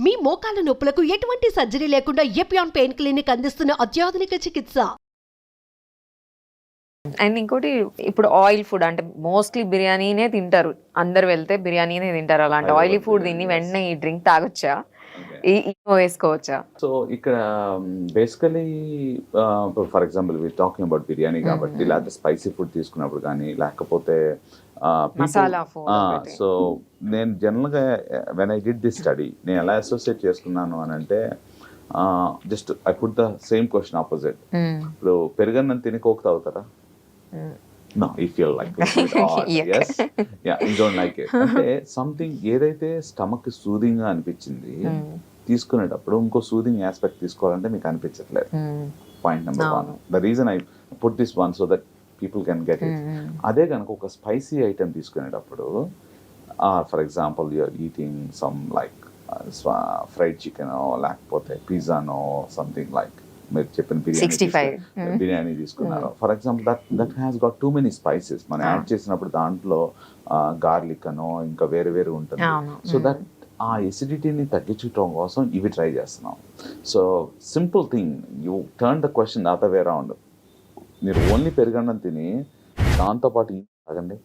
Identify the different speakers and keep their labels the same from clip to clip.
Speaker 1: మీ మోకాల నొప్పులకు ఎటువంటి సర్జరీ లేకుండా ఎపియాన్ పెయిన్ క్లినిక్ అందిస్తున్న అత్యాధునిక చికిత్స.
Speaker 2: అండ్ ఇంకోటి ఇప్పుడు ఆయిల్ ఫుడ్ అంటే మోస్ట్లీ బిర్యానీనే తింటారు, అందరు వెళ్తే బిర్యానీనే తింటారు. అలాంటి ఆయిలీ ఫుడ్ తిని వెంటనే ఈ డ్రింక్ తాగొచ్చా, వేసుకోవచ్చా?
Speaker 3: సో ఇక్కడ basically for example we talking about biryani కాబట్టి, లేకపోతే స్పైసీ ఫుడ్ తీసుకున్నప్పుడు కానీ, లేకపోతే
Speaker 2: మసాలా ఫుడ్.
Speaker 3: సో నేను జనరల్గా when I did this study నేను ఎలా అసోసియేట్ చేసుకున్నాను అని అంటే, just I put the same question opposite. ఇప్పుడు పెరుగన్నం తిని కోక్ తాగుతారా? No, you feel like yes, yeah, you don't like it. అంటే సంథింగ్ ఏదైతే స్టమక్ సూదింగ్ గా అనిపించింది తీసుకునేటప్పుడు ఇంకో సూదింగ్ ఆస్పెక్ట్ తీసుకోవాలంటే మీకు అనిపించట్లేదు. Point number 1. The reason I put this one so that people can get it. అదే కనుక ఒక స్పైసీ ఐటమ్ తీసుకునేటప్పుడు, for example you're eating some like fried chicken లేకపోతే పిజ్జానో సంథింగ్ లైక్ మీరు చెప్పిన బిర్యానీ తీసుకున్నారు for example, that has got too many spices. మనం యాడ్ చేసినప్పుడు దాంట్లో గార్లిక్ అనో ఇంకా వేరే వేరే ఉంటుంది. సో దట్ ఆ ఎసిడిటీని తగ్గించడం కోసం ఇవి ట్రై చేస్తున్నాం. So simple thing, you turn the question other way around. మీరు ఓన్లీ పెరుగన్నం తిని దాంతోపాటు తాగండి,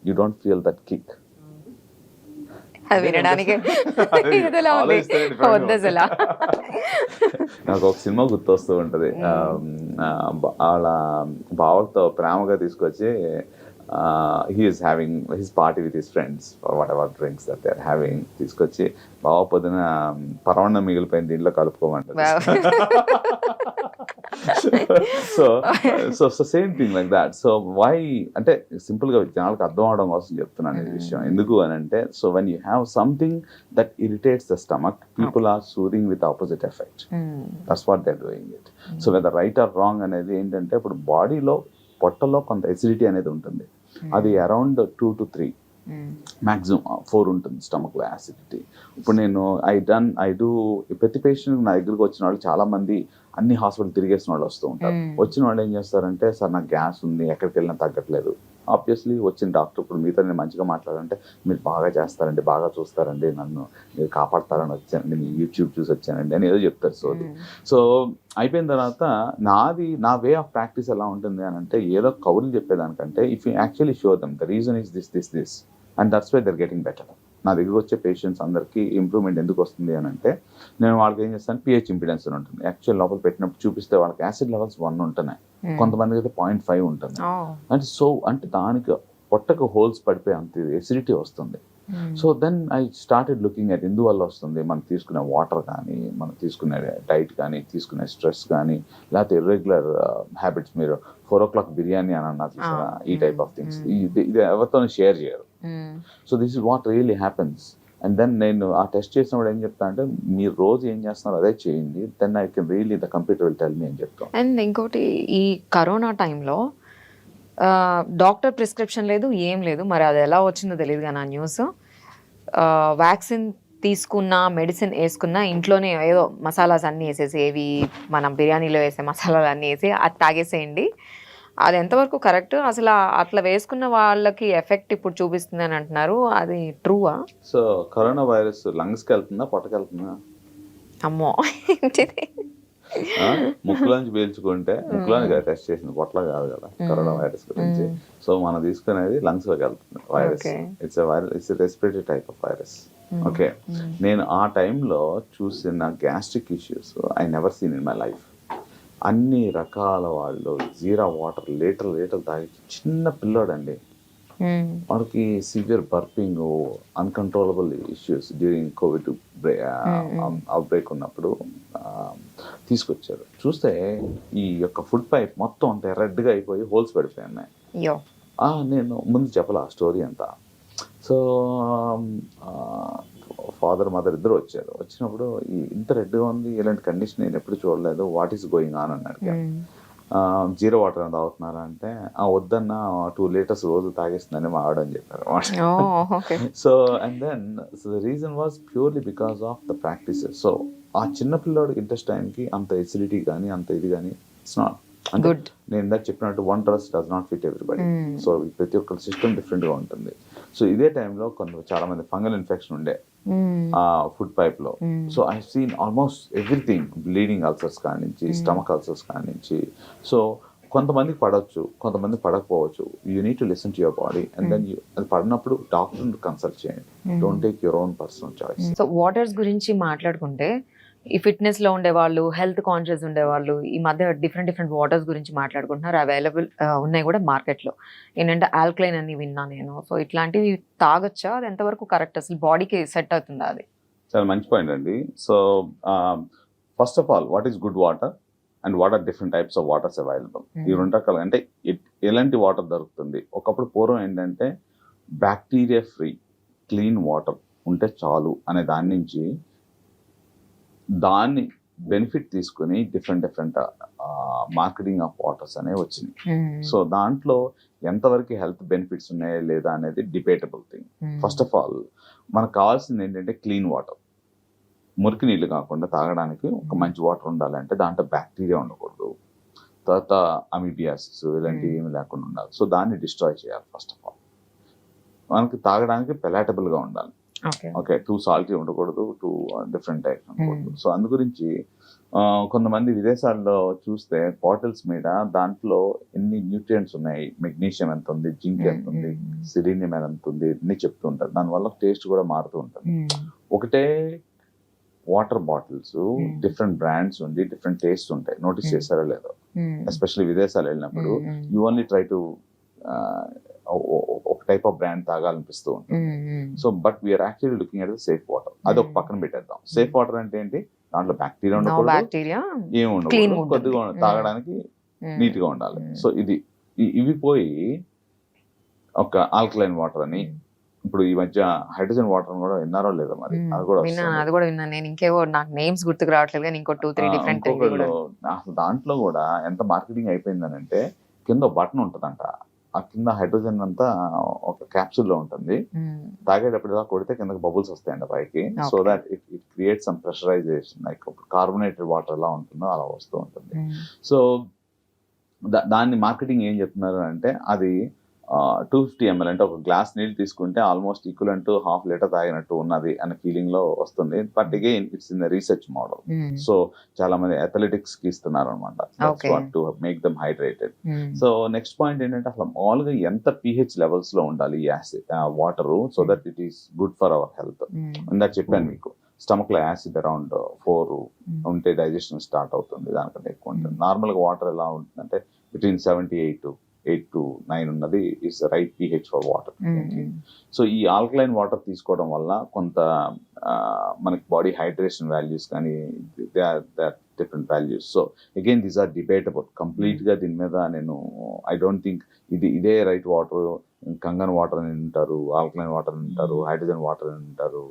Speaker 3: you don't feel that kick. నాకు ఒక సినిమా గుర్తొస్తూ ఉంటది, వాళ్ళ బావతో ప్రేమగా తీసుకొచ్చి he is having his party with his friends or whatever drinks that they are having, తీసుకొచ్చి బావ పొద్దున పరవన్నం మిగిలిపోయింది దీంట్లో కలుపుకోమంటారు. So same thing like that. So why అంటే సింపుల్ గా జనాలకు అర్థం అవడం కోసం చెప్తున్నాను ఈ విషయం. ఎందుకు అని అంటే, so when you have something that irritates the stomach, people are soothing with opposite effect. That's what they are doing it. So whether right or wrong అనేది ఏంటంటే, ఇప్పుడు బాడీలో పొట్టలో కొంత ఎసిడిటీ అనేది ఉంటుంది, అది అరౌండ్ 2 to 3 మ్యాక్సిమం 4 ఉంటుంది స్టమక్ లో యాసిడిటీ. ఇప్పుడు నేను ఐ డూ ప్రతి పేషెంట్ నా దగ్గరకు వచ్చిన వాళ్ళు చాలా మంది అన్ని హాస్పిటల్ తిరిగేసిన వాళ్ళు వస్తూ ఉంటారు. వచ్చిన వాళ్ళు ఏం చేస్తారంటే, సార్ నాకు గ్యాస్ ఉంది, ఎక్కడికి వెళ్ళినా తగ్గట్లేదు. ఆబ్వియస్లీ వచ్చిన డాక్టర్ ఇప్పుడు మీతో నేను మంచిగా మాట్లాడాలంటే, మీరు బాగా చేస్తారండి, బాగా చూస్తారండి, నన్ను మీరు కాపాడతారని వచ్చానండి, మీ యూట్యూబ్ చూసి వచ్చానండి అని ఏదో చెప్తారు. సో అయిపోయిన తర్వాత నా వే ఆఫ్ ప్రాక్టీస్ ఎలా ఉంటుంది అని అంటే, ఏదో కౌరులు చెప్పేదానికంటే, if you actually show them the reason is this and that's why they're getting better. నా దగ్గర వచ్చే పేషెంట్స్ అందరికీ ఇంప్రూవ్మెంట్ ఎందుకు వస్తుంది అని అంటే, నేను వాళ్ళకి ఏం చేస్తాను, పిహెచ్ ఇంపిడెన్స్ అని ఉంటుంది. యాక్చువల్ లోపల పెట్టినప్పుడు చూపిస్తే వాళ్ళకి యాసిడ్ లెవెల్స్ 1 ఉంటున్నాయి, కొంతమందికి అయితే 0.5 ఉంటుంది. అంటే సో అంటే దానికి పొట్టకు హోల్స్ పడిపోయి అంత ఎసిడిటీ వస్తుంది. So then I started looking at ఎందువల్ల వస్తుంది. మనం తీసుకునే వాటర్ కానీ, మనం తీసుకునే డైట్ కానీ, తీసుకునే స్ట్రెస్ కానీ, లేకపోతే ఇర్రెగ్యులర్ హ్యాబిట్స్. మీరు 4 o'clock బిర్యానీ అని అన్నారు చూసారా, ఈ టైప్ ఆఫ్ థింగ్స్ ఇది ఎవరితో షేర్ చేయరు. So this is what really happens. And then నేను ఆ టెస్ట్ చేసినప్పుడు ఏం చెప్తా అంటే, మీరు రోజు ఏం చేస్తున్నారు అదే చేయండి, then I can really the computer will tell me అని చెప్తాం.
Speaker 2: అండ్ ఇంకోటి, ఈ కరోనా టైంలో డాక్టర్ ప్రిస్క్రిప్షన్ లేదు, ఏం లేదు, మరి అది ఎలా వచ్చిందో తెలియదు కానీ ఆ న్యూస్, వ్యాక్సిన్ తీసుకున్నా మెడిసిన్ వేసుకున్నా ఇంట్లోనే ఏదో మసాలాస్ అన్నీ వేసేసి, ఏవి మనం బిర్యానీలో వేసే మసాలాలు అన్నీ వేసి అది తాగేసేయండి. అది ఎంతవరకు కరెక్ట్? అసలు అట్లా వేసుకున్న వాళ్ళకి ఎఫెక్ట్ ఇప్పుడు చూపిస్తుంది అని అంటున్నారు, అది ట్రూవా?
Speaker 3: సో కరోనా వైరస్ లంగ్స్కి వెళ్తుందా, పొట్టకి వెళ్తుందా?
Speaker 2: అమ్మో ఏంటిది,
Speaker 3: ముక్కులోంచి పీల్చుకుంటే, ముక్కులోని టెస్ట్ చేసింది, పొట్ల కాదు కదా కరోనా వైరస్ గురించి. సో మనం తీసుకునేది లంగ్స్ లోకి వెళ్తుంది virus. It's respiratory type of virus. Okay, నేను ఆ టైంలో చూసిన gastric issues I never seen in my life. అన్ని రకాల వాళ్ళు జీరా వాటర్ లీటర్ తాగి, చిన్న పిల్లోడండి, వాడికి severe burping, uncontrollable issues during Covid outbreak ఉన్నప్పుడు తీసుకొచ్చారు. చూస్తే ఈ యొక్క ఫుడ్ పైప్ మొత్తం అంత రెడ్గా అయిపోయి హోల్స్ పడిపోయి ఉన్నాయి. నేను ముందు చెప్పాల ఆ స్టోరీ అంతా. సో ఫాదర్ మదర్ ఇద్దరు వచ్చారు. వచ్చినప్పుడు ఇంత రెడ్గా ఉంది, ఇలాంటి కండిషన్ నేను ఎప్పుడు చూడలేదు, వాట్ ఈస్ గోయింగ్ ఆన్ అన్నాడు. జీరో వాటర్ అని తాగుతున్నారా అంటే, వద్దన్న 2 liters రోజు తాగేస్తుందని మా ఆవిడ అని చెప్పారు. So and then the reason was purely because of the practices. So ఆ చిన్న పిల్లోడికి ఇంట్రెస్ట్ టైంకి అంత ఎసిడిటీ కానీ అంత ఇది కానీ ఇట్స్ నాట్ అంటే, నేను ఇందాక చెప్పినట్టు one dress does not fit everybody. So ప్రతి ఒక్క సిస్టమ్ డిఫరెంట్గా ఉంటుంది. సో ఇదే టైంలో చాలా మంది ఫంగల్ ఇన్ఫెక్షన్ ఉండే, ఫుడ్ పైప్ లో. So I seen almost everything, bleeding ulcers కాడి నుంచి, స్టమక్ అల్సర్స్ కాడి నుంచి. సో కొంతమందికి పడవచ్చు, కొంతమంది పడకపోవచ్చు. You need to listen to your body and then అది పడినప్పుడు డాక్టర్ కన్సల్ట్ చేయండి. Don't take your own personal choice.
Speaker 2: So waters గురించి మాట్లాడుకుంటే ఈ ఫిట్నెస్ లో ఉండేవాళ్ళు, హెల్త్ కాన్షియస్ ఉండేవాళ్ళు ఈ మధ్య డిఫరెంట్ వాటర్స్ గురించి మాట్లాడుకుంటున్నారు. అవైలబుల్ ఉన్నాయి కూడా మార్కెట్ లో. ఏంటంటే ఆల్కలైన్ అని విన్నా నేను. సో ఇట్లాంటివి తాగొచ్చా? అది ఎంతవరకు కరెక్ట్? అసలు బాడీకి సెట్ అవుతుందా అది?
Speaker 3: చాలా మంచి పాయింట్ అండి. So first of all, what is good water and what are different types of waters available? ఈ రెండు రకాలు అంటే ఎలాంటి వాటర్ దొరుకుతుంది? ఒకప్పుడు పూర్వం ఏంటంటే బ్యాక్టీరియా ఫ్రీ క్లీన్ వాటర్ ఉంటే చాలు అనే దాని నుంచి దాన్ని బెనిఫిట్ తీసుకుని డిఫరెంట్ మార్కెటింగ్ ఆఫ్ వాటర్స్ అనేవి వచ్చినాయి. సో దాంట్లో ఎంతవరకు హెల్త్ బెనిఫిట్స్ ఉన్నాయా లేదా అనేది debatable thing. First of all, మనకు కావాల్సింది ఏంటంటే క్లీన్ వాటర్. మురికి నీళ్ళు కాకుండా తాగడానికి ఒక మంచి వాటర్ ఉండాలంటే దాంట్లో బ్యాక్టీరియా ఉండకూడదు, తర్వాత అమీబియాసిస్ ఇలాంటివి ఏమి లేకుండా ఉండాలి. సో దాన్ని డిస్ట్రాయ్ చేయాలి. ఫస్ట్ ఆఫ్ ఆల్ మనకి తాగడానికి పెలాటబుల్గా ఉండాలి. ఓకే, టూ సాల్టీ ఉండకూడదు, టూ డిఫరెంట్ టైప్స్ ఉండకూడదు. సో అందు గురించి కొంతమంది విదేశాల్లో చూస్తే బాటిల్స్ మీద దాంట్లో ఎన్ని న్యూట్రియంట్స్ ఉన్నాయి, మెగ్నీషియం ఎంత ఉంది, జింక్ ఎంత ఉంది, సెలీనియం ఎంత ఉంది అన్ని చెప్తూ ఉంటారు. దానివల్ల టేస్ట్ కూడా మారుతూ ఉంటుంది. ఒకటే వాటర్ బాటిల్స్ డిఫరెంట్ బ్రాండ్స్ ఉండి డిఫరెంట్ టేస్ట్ ఉంటాయి. నోటీస్ చేశారో లేదో? ఎస్పెషల్లీ విదేశాలు వెళ్ళినప్పుడు యూ ఓన్లీ ట్రై టు ఒక టైప్ ఆఫ్ బ్రాండ్ తాగాలనిపిస్తూ ఉంటుంది. So but we're actually looking at the safe water. అది ఒక పక్కన పెట్టేద్దాం. సేఫ్ వాటర్ అంటే ఏంటి? దాంట్లో బ్యాక్టీరియా ఉండకూడదు, ఏమి ఉండకూడదు, కొద్దిగా తాగడానికి నీట్ గా ఉండాలి. సో ఇవి పోయి ఒక ఆల్కలైన్ వాటర్ అని, ఇప్పుడు ఈ మధ్య హైడ్రోజన్ వాటర్ కూడా విన్నారో లేదా మరి? అది కూడా
Speaker 2: విన్నాను నేను. ఇంకేవో నాకు నేమ్స్ గుర్తుకు రావట్లేదు కానీ ఇంకో 2-3 డిఫరెంట్.
Speaker 3: అసలు దాంట్లో కూడా ఎంత మార్కెటింగ్ అయిపోయిందని అంటే కింద బటన్ ఉంటుందంట. ఆ కింద హైడ్రోజన్ అంతా ఒక క్యాప్సూల్ లో ఉంటుంది. తాగేటప్పుడు ఇలా కొడితే కిందకి బబుల్స్ వస్తాయంట పైకి. So that it create some pressurisation, like carbonated water ఎలా ఉంటుందో అలా వస్తూ ఉంటుంది. సో దాన్ని మార్కెటింగ్ ఏం చెప్తున్నారు అంటే అది 250 ml అంటే ఒక గ్లాస్ నీళ్ళు తీసుకుంటే ఆల్మోస్ట్ ఈక్వలెంట్ టు 1/2 లీటర్ తాగినట్టు ఉన్నది అనే ఫీలింగ్ లో వస్తుంది. But again it's in the research model. So చాలా మంది అథ్లెటిక్స్ కి ఇస్తున్నారు అనమాట to make them hydrated. So next point ఏంటంటే అసలు మామూలుగా ఎంత pH లెవెల్స్ లో ఉండాలి ఈ acid water, so that it is good for our health. ఇందాక చెప్పాను మీకు, స్టమక్ లో యాసిడ్ అరౌండ్ 4 ఉంటే డైజెషన్ స్టార్ట్ అవుతుంది. దానికంటే ఎక్కువ ఉంటుంది. నార్మల్ గా వాటర్ ఎలా ఉంటుందంటే బిట్వీన్ 8 to 9 ఉన్నది is right pH for water. So ఈ ఆల్కలైన్ వాటర్ తీసుకోవడం వల్ల కొంత మనకి బాడీ హైడ్రేషన్ వాల్యూస్ కానీ they are different values. So again these are debatable. Complete గా దీని మీద నేను ఐ డోంట్ థింక్ ఇదే రైట్ వాటర్. కంగన్ వాటర్ అని అంటారు, ఆల్కలైన్ వాటర్ అని అంటారు, హైడ్రోజన్ వాటర్ అని అంటారు,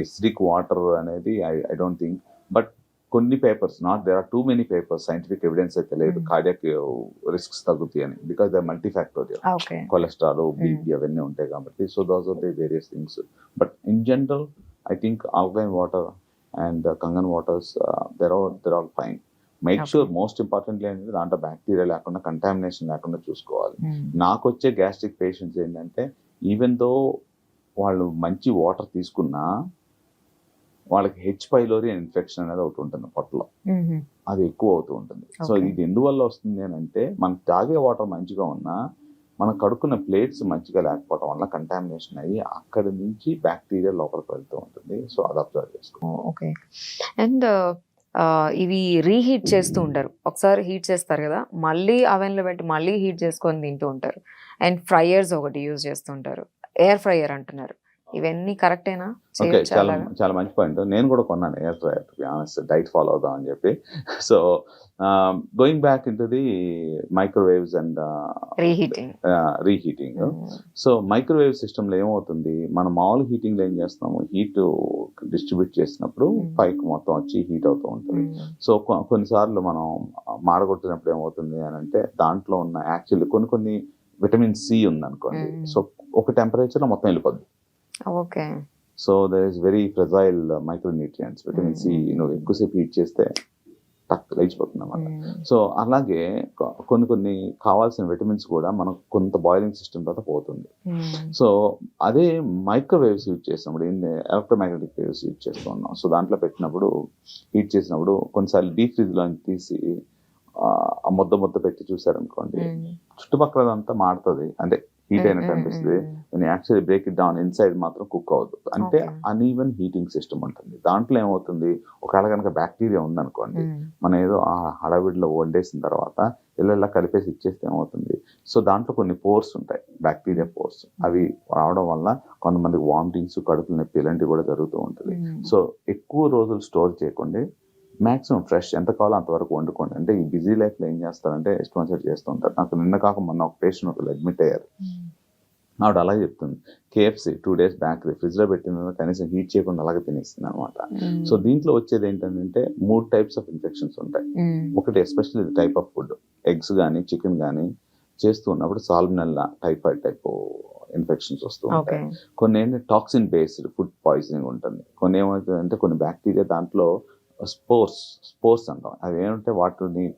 Speaker 3: ఎసిడిక్ వాటర్ అనేది ఐ డోంట్ థింక్. బట్ కొన్ని papers, there are too many papers, scientific evidence అయితే లేదు కార్డియాక్ రిస్క్స్ తగ్గుతాయి అని, because they multifactorial, cholesterol, BP అవన్నీ ఉంటాయి కాబట్టి. So those are the various things. But in general I think alkaline water and Kangen waters they're all fine. Make sure most importantly ఏంటంటే దాంట్లో bacteria లేకుండా, contamination లేకుండా చూసుకోవాలి. నాకు వచ్చే గ్యాస్ట్రిక్ పేషెంట్స్ ఏంటంటే ఈవెన్ దో వాళ్ళు మంచి వాటర్ తీసుకున్నా వాళ్ళకి H. pylori ఇన్ఫెక్షన్ అనేది ఒకటి ఉంటుంది పొట్టలో, అది ఎక్కువ అవుతూ ఉంటుంది. సో ఇది ఎందువల్ల వస్తుంది అని అంటే మనకు తాగే వాటర్ మంచిగా ఉన్నా మనం కడుక్కున్న ప్లేట్స్ మంచిగా లేకపోవడం వల్ల కంటామినేషన్ అయ్యి అక్కడి నుంచి బ్యాక్టీరియా లోపలికి వెళ్తూ ఉంటుంది. సో అది అబ్జర్వ్ చేసుకో.
Speaker 2: ఓకే. అండ్ ఇవి రీహీట్ చేస్తూ ఉంటారు. ఒకసారి హీట్ చేస్తారు కదా, మళ్ళీ అవెన్లో పెట్టి మళ్ళీ హీట్ చేసుకొని తింటూ ఉంటారు. అండ్ ఫ్రైయర్స్ ఒకటి యూజ్ చేస్తుంటారు, ఎయిర్ ఫ్రైయర్ అంటున్నారు. ఇవన్నీ కరెక్టేనా?
Speaker 3: ఓకే, చాలా మంచి పాయింట్. నేను కూడా కొన్నాను air fryer, to be honest, diet follow అవుదాం అని చెప్పి. So going back in to the microwaves and reheating. So microwave సిస్టంలో ఏమవుతుంది, మనం మామూలు హీటింగ్లో ఏం చేస్తాము, హీట్ డిస్ట్రిబ్యూట్ చేసినప్పుడు పైకి మొత్తం వచ్చి హీట్ అవుతూ ఉంటుంది. సో కొన్నిసార్లు మనం మాడగొట్టినప్పుడు ఏమవుతుంది అని అంటే దాంట్లో ఉన్న యాక్చువల్లీ కొన్ని విటమిన్ సి ఉంది అనుకోండి, సో ఒక టెంపరేచర్లో మొత్తం వెళ్ళిపోద్ది.
Speaker 2: Okay.
Speaker 3: So there is very fragile micronutrients, vitamin C. నువ్వు ఎక్కువసేపు హీట్ చేస్తే టక్ లేచిపోతుంది అన్నమాట. సో అలాగే కొన్ని కావాల్సిన విటమిన్స్ కూడా మనకు కొంత బాయిలింగ్ సిస్టమ్ తర్వాత పోతుంది. సో అదే మైక్రోవేవ్స్ యూజ్ చేసినప్పుడు ఎలక్ట్రోమాగ్నెటిక్ వేవ్స్ యూజ్ చేస్తూ ఉన్నాం. సో దాంట్లో పెట్టినప్పుడు హీట్ చేసినప్పుడు కొన్నిసార్లు డీప్ ఫ్రిడ్జ్లో తీసి ఆ ముద్ద పెట్టి చూసారనుకోండి, చుట్టుపక్కలంతా మారుతుంది, అంటే హీట్ అయినట్టు అనిపిస్తుంది. నేను actually break it down inside మాత్రం కుక్ అవ్వదు. అంటే అన్ఈవెన్ హీటింగ్ సిస్టమ్ ఉంటుంది. దాంట్లో ఏమవుతుంది, ఒకవేళ కనుక బ్యాక్టీరియా ఉందనుకోండి, మనం ఏదో ఆ హడావిడిలో వండేసిన తర్వాత ఇలా కలిపేసి ఇచ్చేస్తే ఏమవుతుంది, సో దాంట్లో కొన్ని పోర్స్ ఉంటాయి, బ్యాక్టీరియా పోర్స్. అవి రావడం వల్ల కొంతమందికి వామిటింగ్స్, కడుపులు నొప్పి ఇలాంటివి కూడా జరుగుతూ ఉంటుంది. సో ఎక్కువ రోజులు స్టోర్ చేయకుండా మ్యాక్సిమం ఫ్రెష్ ఎంత కావాలో అంతవరకు వండుకోండి. అంటే ఈ బిజీ లైఫ్లో ఏం చేస్తారంటే ఇష్టం వచ్చేది చేస్తూ ఉంటారు. నాకు నిన్న కాక మొన్న ఒక పేషెంట్ ఒకళ్ళు అడ్మిట్ అయ్యారు. ఆవిడ అలాగే చెప్తుంది, KFC 2 days బ్యాక్ ఫ్రిడ్జ్లో పెట్టిన కనీసం హీట్ చేయకుండా అలాగే తినేస్తుంది అనమాట. సో దీంట్లో వచ్చేది ఏంటంటే 3 types ఆఫ్ ఇన్ఫెక్షన్స్ ఉంటాయి. ఒకటి especially type of food, eggs కానీ చికెన్ కానీ చేస్తూ ఉన్నప్పుడు సాల్మొనెల్లా, టైఫాయిడ్ టైప్ ఇన్ఫెక్షన్స్ వస్తూ ఉంటాయి. కొన్ని ఏంటంటే టాక్సిన్ బేస్డ్ ఫుడ్ పాయిజనింగ్ ఉంటుంది. కొన్ని ఏమవుతుందంటే కొన్ని బ్యాక్టీరియా దాంట్లో స్పోర్స్ అంటాం, అవి ఏంటంటే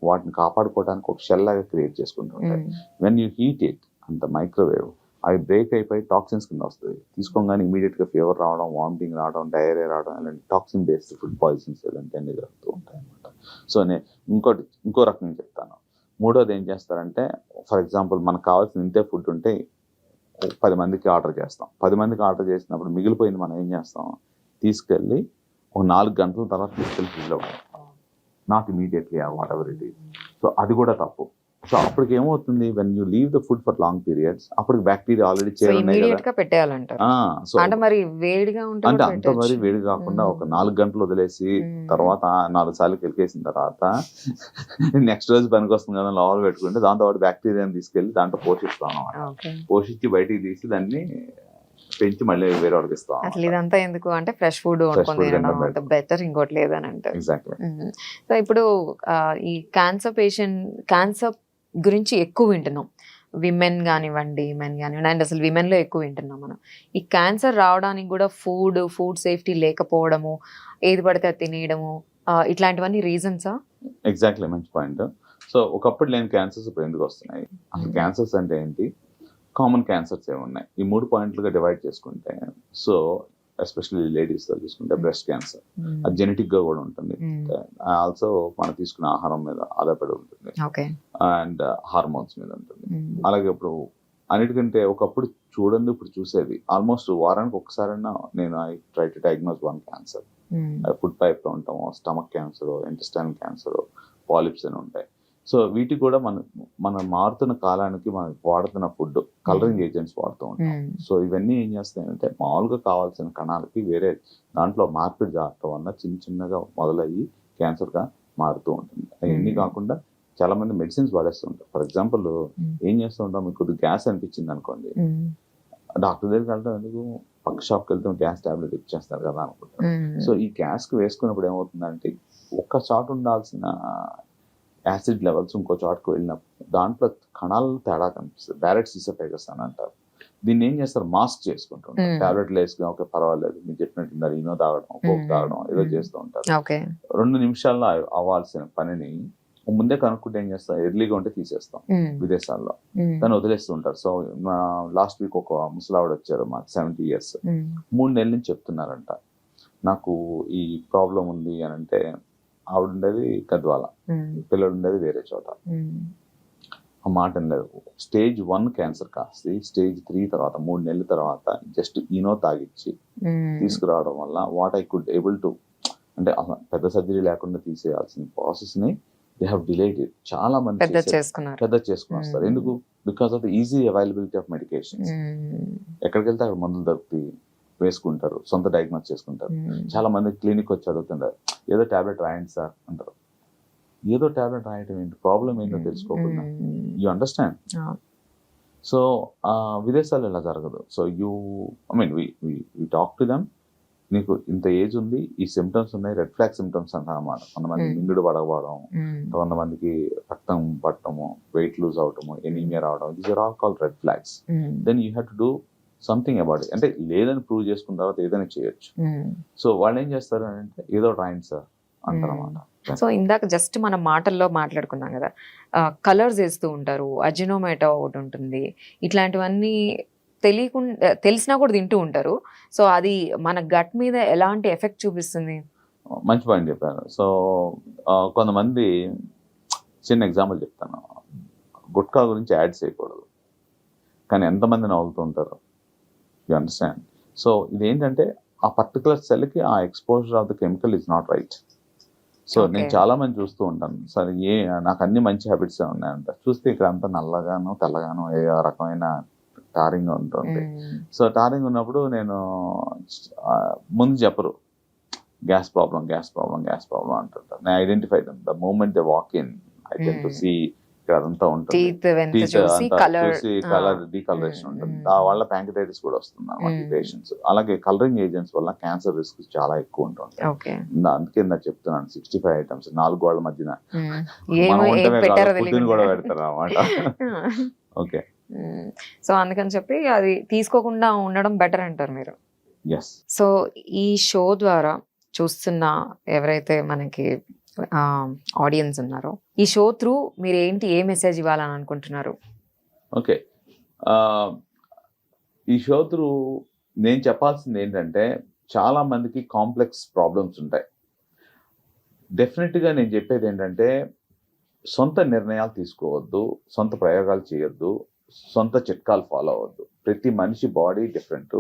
Speaker 3: వాటిని కాపాడుకోవడానికి ఒక షెల్ లాగా క్రియేట్ చేసుకుంటూ ఉంటాయి. వెన్ యూ హీట్ ఇట్ అంత మైక్రోవేవ్, అవి బ్రేక్ అయిపోయి టాక్సిన్స్ కింద వస్తుంది. తీసుకోగానే ఇమీడియట్గా ఫీవర్ రావడం, వామిటింగ్ రావడం, డయేరియా రావడం, ఇలాంటి టాక్సిన్ బేస్డ్ ఫుడ్ పాయిజన్స్ ఇలాంటివన్నీ జరుగుతూ ఉంటాయి అన్నమాట. సో నేను ఇంకో రకంగా చెప్తాను. మూడోది ఏం చేస్తారంటే, ఫర్ ఎగ్జాంపుల్ మనకు కావాల్సిన ఇంతే ఫుడ్ ఉంటే 10 మందికి ఆర్డర్ చేస్తాం. 10 మందికి ఆర్డర్ చేసినప్పుడు మిగిలిపోయింది మనం ఏం చేస్తాం, తీసుకెళ్ళి ఒక 4 గంటల తర్వాత తీసుకెళ్ళి ఫ్రిడ్జ్లో not immediately what ever it is. So అది కూడా తప్పు. సో అప్పటికి ఏమవుతుంది, when you leave the food for long periods, అప్పటికి బ్యాక్టీరియా ఆల్రెడీ
Speaker 2: పెట్టేయాలంటారు.
Speaker 3: సో
Speaker 2: అంటే మరి వేడిగా
Speaker 3: అంటే అంత మరి వేడి కాకుండా ఒక 4 గంటలు వదిలేసి తర్వాత 4 సార్లు కెలికేసిన తర్వాత నెక్స్ట్ రోజు పనికి వస్తుంది కదా లోపల పెట్టుకుంటే దాంతో పాటు బ్యాక్టీరియాని తీసుకెళ్ళి దాంట్లో పోషిస్తాం. పోషించి బయటికి తీసి దాన్ని పెంచి మళ్ళీ వేరే వాళ్ళకి ఇస్తాం.
Speaker 2: అసలు ఇదంతా ఎందుకు అంటే ఫ్రెష్ ఫుడ్ వండుకొని బెటర్, ఇంకోటి లేదని అంటారు.
Speaker 3: ఎగ్జాక్ట్లీ.
Speaker 2: సో ఇప్పుడు ఈ క్యాన్సర్ గురించి ఎక్కువ వింటున్నాం, విమెన్ కానివ్వండి, మెన్ కానివ్వండి, అండ్ అసలు విమెన్లో ఎక్కువ వింటున్నాం మనం. ఈ క్యాన్సర్ రావడానికి కూడా ఫుడ్ సేఫ్టీ లేకపోవడము, ఏది పడితే అది తినేయడము, ఇట్లాంటివన్నీ రీజన్సా?
Speaker 3: ఎగ్జాక్ట్లీ, మంచి పాయింట్. సో ఒకప్పుడు లేని క్యాన్సర్స్ ఇప్పుడు ఎందుకు వస్తున్నాయి, అసలు క్యాన్సర్స్ అంటే ఏంటి, కామన్ క్యాన్సర్స్ ఏమున్నాయి, ఈ 3 పాయింట్లుగా డివైడ్ చేసుకుంటే, సో ఎస్పెషల్లీ లేడీస్తో చూసుకుంటే బ్రెస్ట్ క్యాన్సర్, అది జెనెటిక్గా కూడా ఉంటుంది. ఆల్సో మనం తీసుకునే ఆహారం మీద ఆధారపడి ఉంటుంది, అండ్ హార్మోన్స్ మీద ఉంటుంది. అలాగే ఇప్పుడు అన్నిటికంటే ఒకప్పుడు చూడండి ఇప్పుడు చూసేది ఆల్మోస్ట్ వారానికి ఒకసారైనా నేను I try to diagnose 1 cancer. Food పైప్లో ఉంటాము, stomach cancer, intestinal cancer, polyps అని ఉంటాయి. సో వీటికి కూడా మనం మారుతున్న కాలానికి మనం వాడుతున్న ఫుడ్ కలరింగ్ ఏజెంట్స్ వాడుతూ ఉంటాం. సో ఇవన్నీ ఏం చేస్తాయంటే మామూలుగా కావాల్సిన కణాలకి వేరే దాంట్లో మార్పిడి జరగడం వల్ల చిన్నగా మొదలయ్యి క్యాన్సర్గా మారుతూ ఉంటుంది. అవన్నీ కాకుండా చాలా మంది మెడిసిన్స్ వాడేస్తూ ఉంటారు. ఫర్ ఎగ్జాంపుల్ ఏం చేస్తూ ఉంటాం, మీకు కొద్దిగా గ్యాస్ అనిపించింది అనుకోండి, డాక్టర్ దగ్గరికి వెళ్తాం, ఎందుకు పక్క షాప్కి వెళ్తాం, గ్యాస్ టాబ్లెట్ ఇచ్చేస్తారు కదా అనుకుంటారు. సో ఈ గ్యాస్కి వేసుకున్నప్పుడు ఏమవుతుందంటే ఒక్క చోట ఉండాల్సిన యాసిడ్ లెవెల్స్ ఇంకో చోటుకు వెళ్ళినప్పుడు దాంట్లో కణాలను తేడా కనిపిస్తుంది, డైరెక్ట్ సిసోఫేగస్ అని అంటారు. దీన్ని ఏం చేస్తారు, మాస్క్ చేసుకుంటుంటారు. టాబ్లెట్లు వేసుకుని ఓకే పర్వాలేదు, మీరు చెప్పినట్టు ఈనో తాగడం, కోక్ తాగడం ఏదో చేస్తూ ఉంటారు. 2 నిమిషాల్లో అవ్వాల్సిన పనిని ముందే కనుక్కుంటే ఏం చేస్తాం, ఎర్లీగా ఉంటే తీసేస్తాం విదేశాల్లో, దాన్ని వదిలేస్తూ ఉంటారు. సో లాస్ట్ వీక్ ఒక ముసలావిడ వచ్చారు, మాకు 70 years, 3 నెలల నుంచి చెప్తున్నారంట నాకు ఈ ప్రాబ్లం ఉంది అని. అంటే ఆవిడ ఉండేది గద్వాల, పిల్లలు ఉండేది వేరే చోట. ఆ మాట లేదు. స్టేజ్ 1 క్యాన్సర్ కాస్త స్టేజ్ 3 తర్వాత 3 నెలల తర్వాత జస్ట్ ఈనో తాగిచ్చి తీసుకురావడం వల్ల what I could able to, అంటే పెద్ద సర్జరీ లేకుండా తీసేయాల్సిన ప్రాసెస్ ని దే హ్యావ్ డిలేడ్ ఇట్. చాలా మంది పెద్ద చేసుకుని వస్తారు. ఎందుకు? Because of the easy availability of medications. ఎక్కడికి వెళ్తే అక్కడ మందులు దొరుకుతాయి, వేసుకుంటారు, సొంత డయాగ్నోస్ చేసుకుంటారు. చాలా మంది క్లినిక్ వచ్చి అడుగుతుంటారు, ఏదో టాబ్లెట్ రాయండి సార్ అంటారు. ఏదో టాబ్లెట్ రాయటం ఏంటి, ప్రాబ్లం ఏంటో తెలుసుకోకుండా. You understand? సో విదేశాల్లో ఇలా జరగదు. So we talk to them, నీకు ఇంత ఏజ్ ఉంది, ఈ సిమ్టమ్స్ ఉన్నాయి, రెడ్ ఫ్లాగ్ సిమ్టమ్స్ అంటారు అన్నమాట. కొంతమంది మింగుడు పడకపోవడం, కొంతమందికి రక్తం పట్టడము, వెయిట్ లూజ్ అవటము, ఎనీమియా రావడం, these are all called red flags. Then you have to do something about it. అంటే లేదని ప్రూవ్ చేసుకున్న తర్వాత ఏదైనా చేయొచ్చు. సో వాళ్ళు ఏం చేస్తారు అంటే ఏదో రాయండి సార్ అంటారు అన్నమాట.
Speaker 2: సో ఇందాక జస్ట్ మనం మాటల్లో మాట్లాడుకున్నాం కదా, కలర్స్ వేస్తూ ఉంటారు, అజినోమోటో ఒకటి ఉంటుంది, ఇట్లాంటివన్నీ తెలియకుండా తెలిసినా కూడా తింటూ ఉంటారు. సో అది మన గట్ మీద ఎలాంటి ఎఫెక్ట్ చూపిస్తుంది?
Speaker 3: మంచి పాయింట్ చెప్పారు. సో కొంతమంది, చిన్న ఎగ్జాంపుల్ చెప్తాను, గుట్కా గురించి యాడ్ చేయకూడదు, కానీ ఎంతమంది నవ్వుతూ ఉంటారు. You understand? సో ఇదేంటంటే ఆ పర్టికులర్ సెల్కి ఆ exposure of the chemical is not right. So నేను చాలా మంది చూస్తూ ఉంటాను, సరే నాకు అన్ని మంచి హ్యాబిట్స్ ఉన్నాయంట, చూస్తే ఇక్కడ అంతా నల్లగాను తెల్లగాను ఏ రకమైన టారింగ్ ఉంటుంది. సో టారింగ్ ఉన్నప్పుడు నేను ముందు చెప్పరు, గ్యాస్ ప్రాబ్లం అంటుంటారు. నేను identify the moment they walk in, I tend to see ఇక్కడ అదంతా ఉంటుంది, చూసి కలర్ డీకలరేషన్ ఉంటుంది. వాళ్ళ ప్యాంక్రైటిస్ కూడా వస్తుంది అన్నమాట పేషెంట్స్. అలాగే కలరింగ్ ఏజెంట్స్ వల్ల క్యాన్సర్ రిస్క్ చాలా ఎక్కువ ఉంటుంది. అందుకే నాకు చెప్తున్నాను 65 ఐటమ్స్ 4 గోళ్ల మధ్యన మనం ఉంటేనే కాదు, ఫుడ్ని కూడా పెడతారు అన్నమాట. ఓకే,
Speaker 2: సో అందుకని చెప్పి అది తీసుకోకుండా ఉండడం బెటర్ అంటారు మీరు.
Speaker 3: ఎస్.
Speaker 2: సో ఈ షో ద్వారా చూస్తున్న ఎవరైతే మనకి ఆడియన్స్ ఉన్నారో, ఈ షో త్రూ మీరు ఏ మెసేజ్ ఇవ్వాలని అనుకుంటున్నారు?
Speaker 3: ఓకే, ఈ షో త్రూ నేను చెప్పాల్సింది ఏంటంటే, చాలా మందికి కాంప్లెక్స్ ప్రాబ్లమ్స్ ఉంటాయి. డెఫినెట్గా నేను చెప్పేది ఏంటంటే, సొంత నిర్ణయాలు తీసుకోవద్దు, సొంత ప్రయోగాలు చేయొద్దు, సొంత చిట్కాలు ఫాలో అవ్వద్దు. ప్రతి మనిషి బాడీ డిఫరెంట్,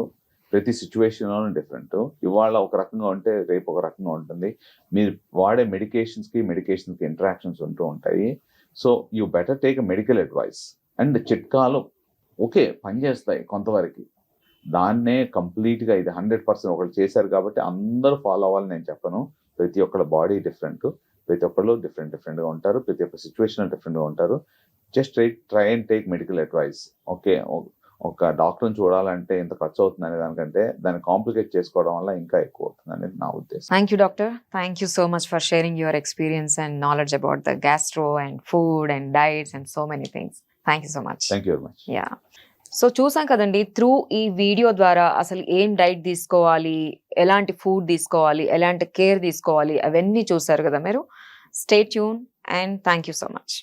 Speaker 3: ప్రతి సిచ్యువేషన్లోనూ డిఫరెంట్. ఇవాళ ఒక రకంగా ఉంటే రేపు ఒక రకంగా ఉంటుంది. మీరు వాడే మెడికేషన్స్కి ఇంటరాక్షన్స్ ఉంటూ ఉంటాయి. So you better take a medical advice. And చిట్కాలు ఓకే పనిచేస్తాయి కొంతవరకు, దాన్నే కంప్లీట్గా ఇది 100% ఒకళ్ళు చేశారు కాబట్టి అందరూ ఫాలో అవ్వాలని నేను చెప్పను. ప్రతి ఒక్కళ్ళ బాడీ డిఫరెంట్, ప్రతి ఒక్కళ్ళు డిఫరెంట్గా ఉంటారు, ప్రతి ఒక్క సిచ్యువేషన్ డిఫరెంట్గా ఉంటారు. Just try and take medical advice. Okay, ఒక డాక్టర్ని చూడాలంటే ఎంత ఖర్చు అవుతుంది అనే దానికంటే దాన్ని కాంప్లికేట్ చేసుకోవడం వల్ల ఇంకా ఎక్కువ అవుతుంది అనేది నా ఉద్దేశం.
Speaker 2: Thank you doctor, thank you so much for sharing your experience and knowledge about the gastro and food and diets and so many things. Thank you so much.
Speaker 3: Thank you very much.
Speaker 2: Yeah, so చూసాం కదండి, through ఈ video ద్వారా అసలు ఏం diet తీసుకోవాలి, ఎలాంటి food తీసుకోవాలి, ఎలాంటి కేర్ తీసుకోవాలి, అవన్నీ చూసారు కదా మీరు. Stay tune and thank you so much.